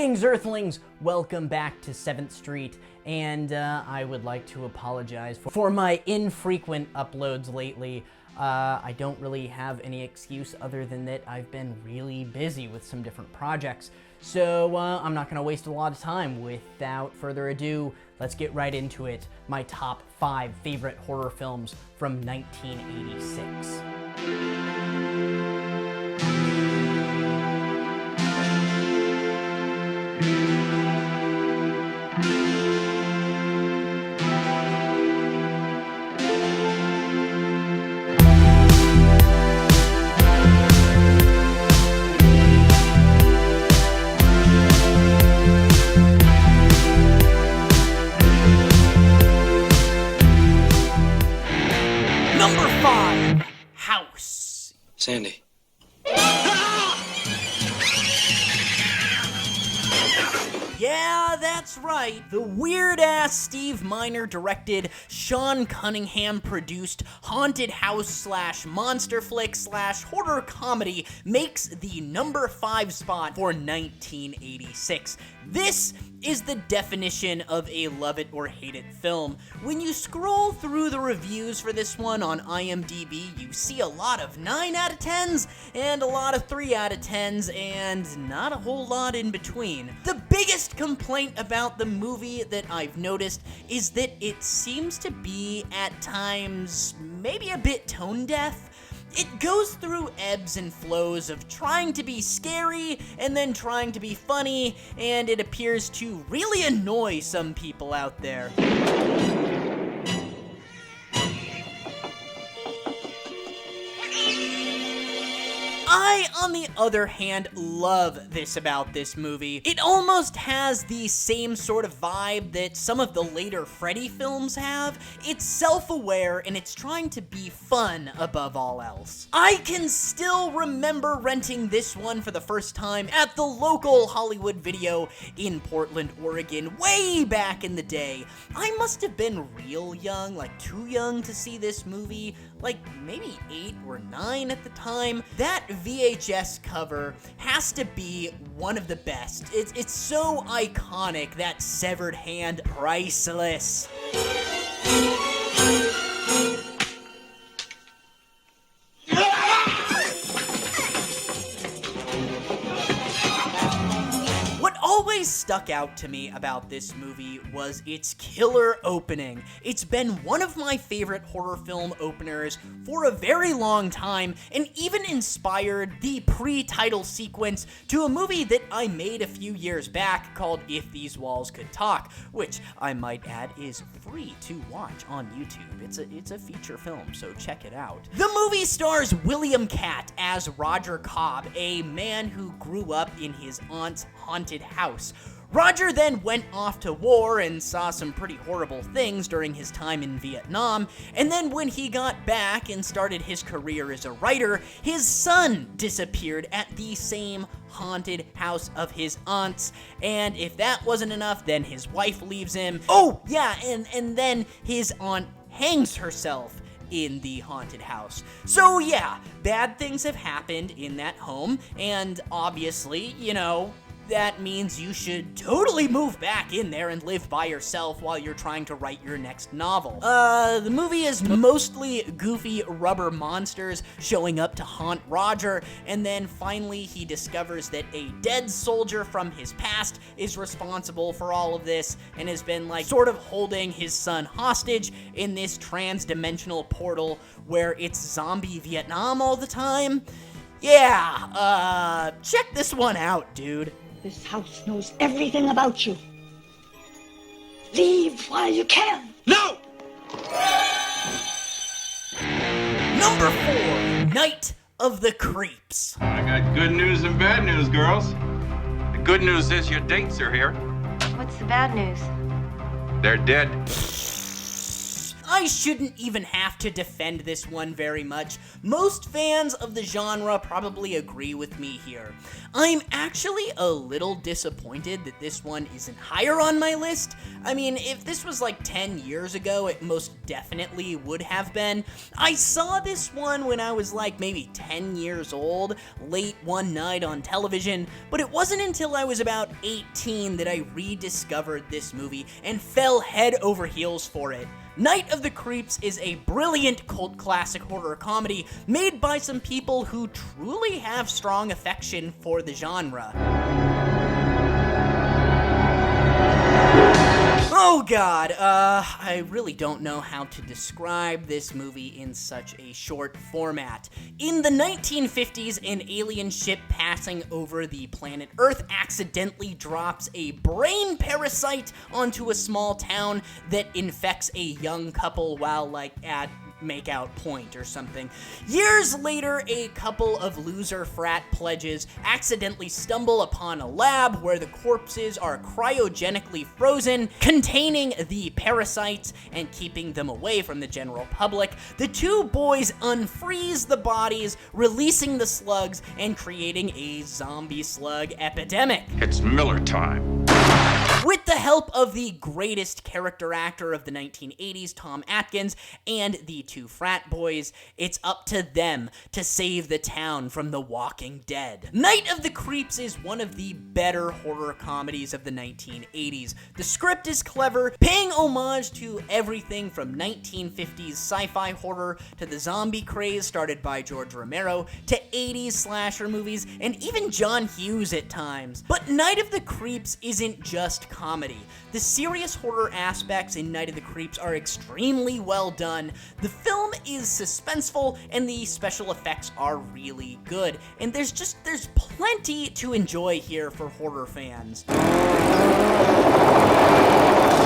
Greetings, Earthlings! Welcome back to 7th Street, and I would like to apologize for my infrequent uploads lately. I don't really have any excuse other than that I've been really busy with some different projects. So I'm not going to waste a lot of time. Without further ado, let's get right into it. My top 5 favorite horror films from 1986. Number 5, House. Sandy. Yeah, that's right. The weird-ass Steve Miner directed, Sean Cunningham produced haunted house slash monster flick slash horror comedy makes the number 5 spot for 1986. This is the definition of a love it or hate it film. When you scroll through the reviews for this one on IMDb, you see a lot of 9 out of 10s and a lot of 3 out of 10s and not a whole lot in between. The biggest complaint about the movie that I've noticed is that it seems to be at times maybe a bit tone deaf. It goes through ebbs and flows of trying to be scary and then trying to be funny, and it appears to really annoy some people out there. I, on the other hand, love this about this movie. It almost has the same sort of vibe that some of the later Freddy films have. It's self-aware and it's trying to be fun above all else. I can still remember renting this one for the first time at the local Hollywood Video in Portland, Oregon, way back in the day. I must have been real young, like too young to see this movie, like maybe 8 or 9 at the time. That VHS cover has to be one of the best. It's so iconic, that severed hand, priceless. What always stuck out to me about this movie was its killer opening. It's been one of my favorite horror film openers for a very long time, and even inspired the pre-title sequence to a movie that I made a few years back called If These Walls Could Talk, which I might add is free to watch on YouTube. It's a feature film, so check it out. The movie stars William Katt as Roger Cobb, a man who grew up in his aunt's haunted house. Roger then went off to war and saw some pretty horrible things during his time in Vietnam, and then when he got back and started his career as a writer, his son disappeared at the same haunted house of his aunt's, and if that wasn't enough, then his wife leaves him. Oh, yeah, and then his aunt hangs herself in the haunted house. So yeah, bad things have happened in that home, and obviously, you know, that means you should totally move back in there and live by yourself while you're trying to write your next novel. The movie is mostly goofy rubber monsters showing up to haunt Roger, and then finally he discovers that a dead soldier from his past is responsible for all of this and has been like sort of holding his son hostage in this trans-dimensional portal where it's zombie Vietnam all the time. Yeah, check this one out, dude. This house knows everything about you. Leave while you can. No! Number 4, Night of the Creeps. I got good news and bad news, girls. The good news is your dates are here. What's the bad news? They're dead. I shouldn't even have to defend this one very much. Most fans of the genre probably agree with me here. I'm actually a little disappointed that this one isn't higher on my list. I mean, if this was like 10 years ago, it most definitely would have been. I saw this one when I was like maybe 10 years old, late one night on television, but it wasn't until I was about 18 that I rediscovered this movie and fell head over heels for it. Night of the Creeps is a brilliant cult classic horror comedy made by some people who truly have strong affection for the genre. Oh god, I really don't know how to describe this movie in such a short format. In the 1950s, an alien ship passing over the planet Earth accidentally drops a brain parasite onto a small town that infects a young couple while, at makeout point or something. Years later, a couple of loser frat pledges accidentally stumble upon a lab where the corpses are cryogenically frozen, containing the parasites and keeping them away from the general public. The two boys unfreeze the bodies, releasing the slugs and creating a zombie slug epidemic. It's Miller time. With the help of the greatest character actor of the 1980s, Tom Atkins, and the two frat boys, it's up to them to save the town from the Walking Dead. Night of the Creeps is one of the better horror comedies of the 1980s. The script is clever, paying homage to everything from 1950s sci-fi horror to the zombie craze started by George Romero to 80s slasher movies and even John Hughes at times. But Night of the Creeps isn't just comedy. The serious horror aspects in Night of the Creeps are extremely well done. The film is suspenseful and the special effects are really good. And there's plenty to enjoy here for horror fans.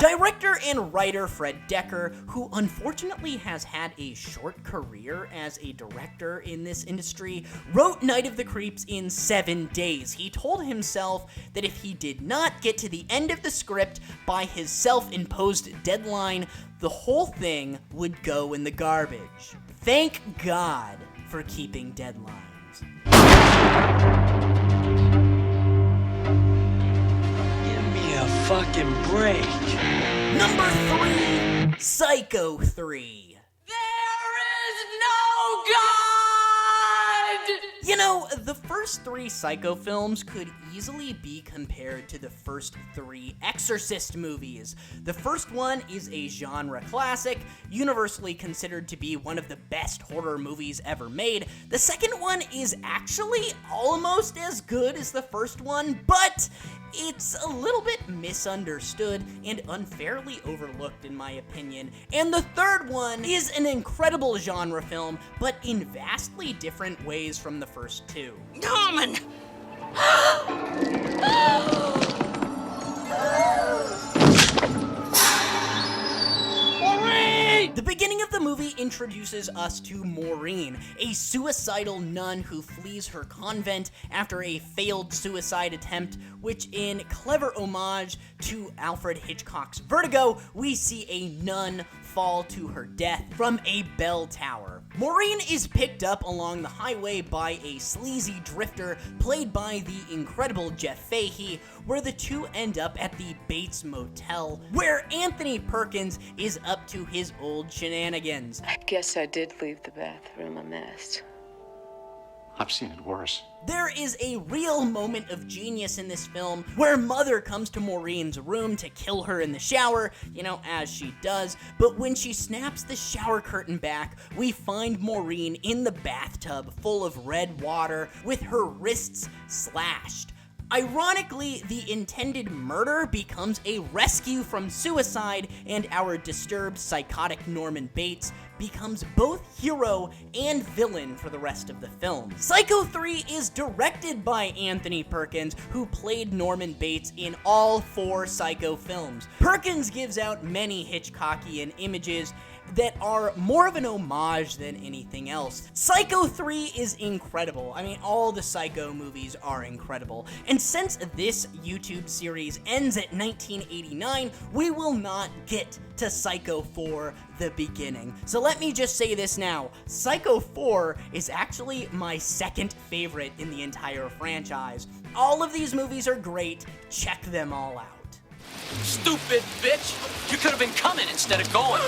Director and writer Fred Dekker, who unfortunately has had a short career as a director in this industry, wrote Night of the Creeps in 7 days. He told himself that if he did not get to the end of the script by his self-imposed deadline, the whole thing would go in the garbage. Thank God for keeping deadlines. Fucking break. Number 3, Psycho 3. There is no God! You know, the first 3 Psycho films could easily be compared to the first 3 Exorcist movies. The first one is a genre classic, universally considered to be one of the best horror movies ever made. The second one is actually almost as good as the first one, but it's a little bit misunderstood and unfairly overlooked in my opinion. And the third one is an incredible genre film, but in vastly different ways from the first 2. Norman! The beginning of the movie introduces us to Maureen, a suicidal nun who flees her convent after a failed suicide attempt, which in clever homage to Alfred Hitchcock's Vertigo, we see a nun fall to her death from a bell tower. Maureen is picked up along the highway by a sleazy drifter played by the incredible Jeff Fahey, where the two end up at the Bates Motel, where Anthony Perkins is up to his old shenanigans. I guess I did leave the bathroom a mess. I've seen it worse. There is a real moment of genius in this film where Mother comes to Maureen's room to kill her in the shower, as she does, but when she snaps the shower curtain back, we find Maureen in the bathtub full of red water with her wrists slashed. Ironically, the intended murder becomes a rescue from suicide, and our disturbed, psychotic Norman Bates becomes both hero and villain for the rest of the film. Psycho 3 is directed by Anthony Perkins, who played Norman Bates in all 4 Psycho films. Perkins gives out many Hitchcockian images, that are more of an homage than anything else. Psycho 3 is incredible. I mean, all the Psycho movies are incredible. And since this YouTube series ends at 1989, we will not get to Psycho 4, the beginning. So let me just say this now. Psycho 4 is actually my second favorite in the entire franchise. All of these movies are great. Check them all out. Stupid bitch! You could have been coming instead of going.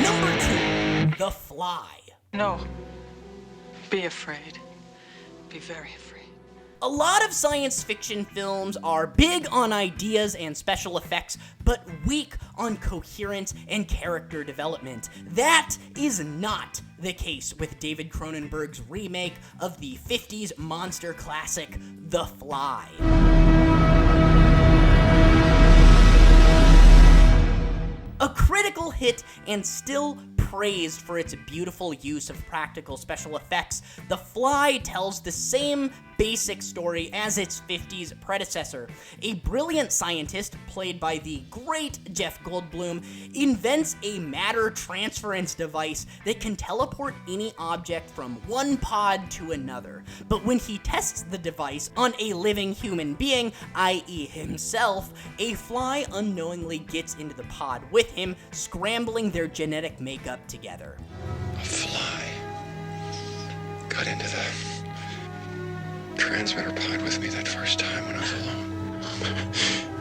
Number 2, The Fly. No. Be afraid. Be very afraid. A lot of science fiction films are big on ideas and special effects, but weak on coherence and character development. That is not the case with David Cronenberg's remake of the 50s monster classic, The Fly. A critical hit and still praised for its beautiful use of practical special effects, The Fly tells the same basic story as its 50s predecessor. A brilliant scientist, played by the great Jeff Goldblum, invents a matter transference device that can teleport any object from one pod to another. But when he tests the device on a living human being, i.e. himself, a fly unknowingly gets into the pod with him, scrambling their genetic makeup together. A fly got into the transmitter pod with me that first time when I was alone.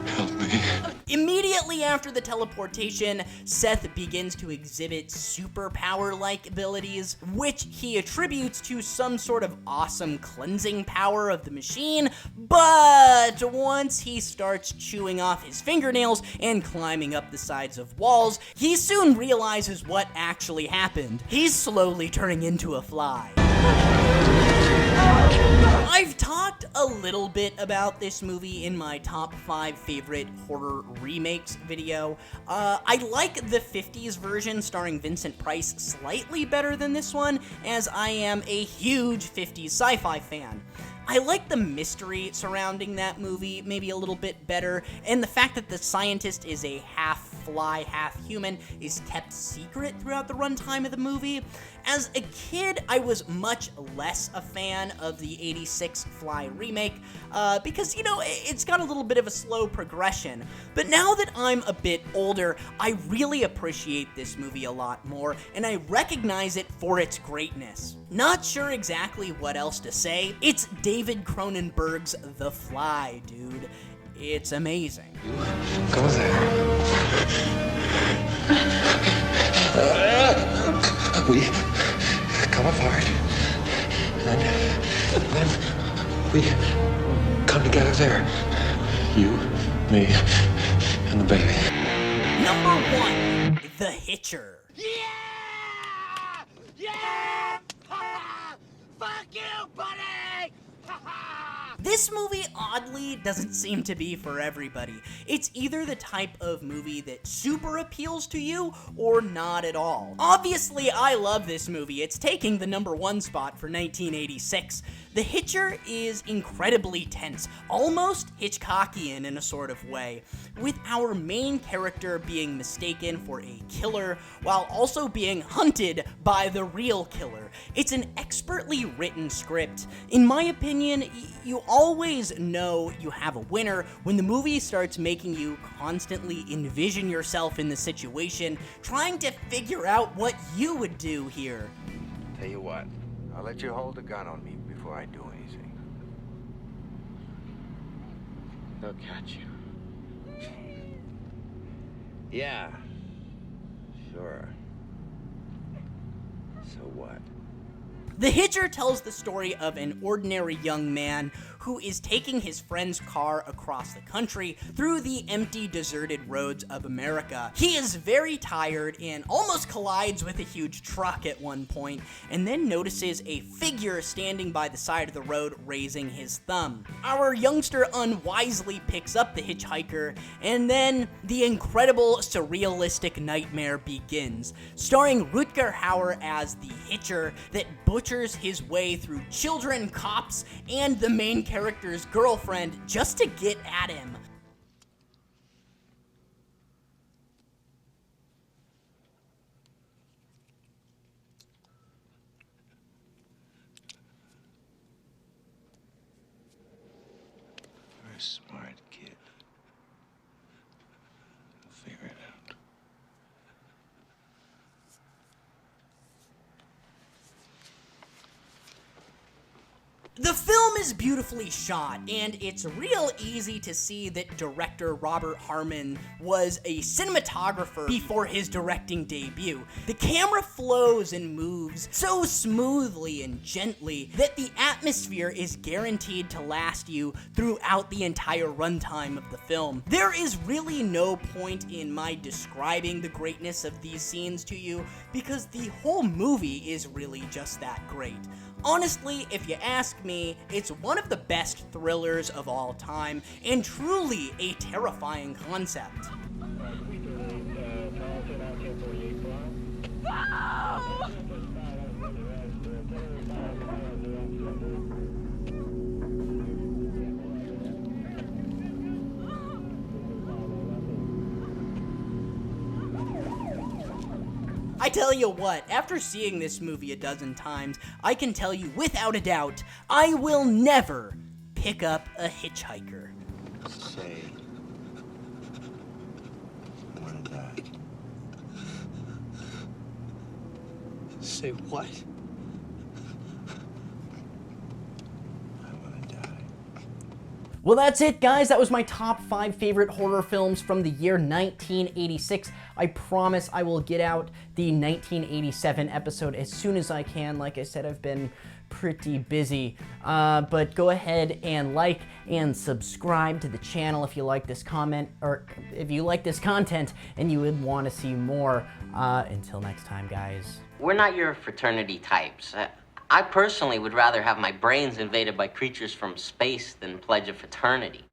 Help me. Immediately after the teleportation, Seth begins to exhibit superpower-like abilities, which he attributes to some sort of awesome cleansing power of the machine, but once he starts chewing off his fingernails and climbing up the sides of walls, he soon realizes what actually happened. He's slowly turning into a fly. I've talked a little bit about this movie in my top 5 favorite horror remakes video. I like the 50s version starring Vincent Price slightly better than this one, as I am a huge 50s sci-fi fan. I like the mystery surrounding that movie maybe a little bit better, and the fact that the scientist is a half fly, half human is kept secret throughout the runtime of the movie. As a kid, I was much less a fan of the 86 Fly remake, because, you know, it's got a little bit of a slow progression. But now that I'm a bit older, I really appreciate this movie a lot more, and I recognize it for its greatness. Not sure exactly what else to say. It's David Cronenberg's The Fly, dude. It's amazing. Go there. We come apart. Then we come together there. You, me, and the baby. Number 1, The Hitcher. Fuck you, buddy! This movie, oddly, doesn't seem to be for everybody. It's either the type of movie that super appeals to you, or not at all. Obviously, I love this movie. It's taking the number 1 spot for 1986. The Hitcher is incredibly tense, almost Hitchcockian in a sort of way, with our main character being mistaken for a killer while also being hunted by the real killer. It's an expertly written script. In my opinion, you always know you have a winner when the movie starts making you constantly envision yourself in the situation, trying to figure out what you would do here. Tell you what, I'll let you hold the gun on me before I do anything. They'll catch you. Yeah, sure. So what? The Hitcher tells the story of an ordinary young man who is taking his friend's car across the country through the empty, deserted roads of America. He is very tired and almost collides with a huge truck at one point, and then notices a figure standing by the side of the road raising his thumb. Our youngster unwisely picks up the hitchhiker, and then the incredible surrealistic nightmare begins, starring Rutger Hauer as the Hitcher that butchers his way through children, cops, and the main character's girlfriend just to get at him. smart kid. You'll figure it out. The film is beautifully shot, and it's real easy to see that director Robert Harmon was a cinematographer before his directing debut. The camera flows and moves so smoothly and gently that the atmosphere is guaranteed to last you throughout the entire runtime of the film. There is really no point in my describing the greatness of these scenes to you, because the whole movie is really just that great. Honestly, if you ask me, it's one of the best thrillers of all time, and truly a terrifying concept. I tell you what, after seeing this movie a dozen times, I can tell you without a doubt, I will never pick up a hitchhiker. Say, I want to die. Say what? I want to die. Well, that's it, guys. That was my top 5 favorite horror films from the year 1986. I promise I will get out the 1987 episode as soon as I can. Like I said, I've been pretty busy. But go ahead and like and subscribe to the channel if you like this comment, or if you like this content and you would want to see more. Until next time, guys. We're not your fraternity types. I personally would rather have my brains invaded by creatures from space than pledge a fraternity.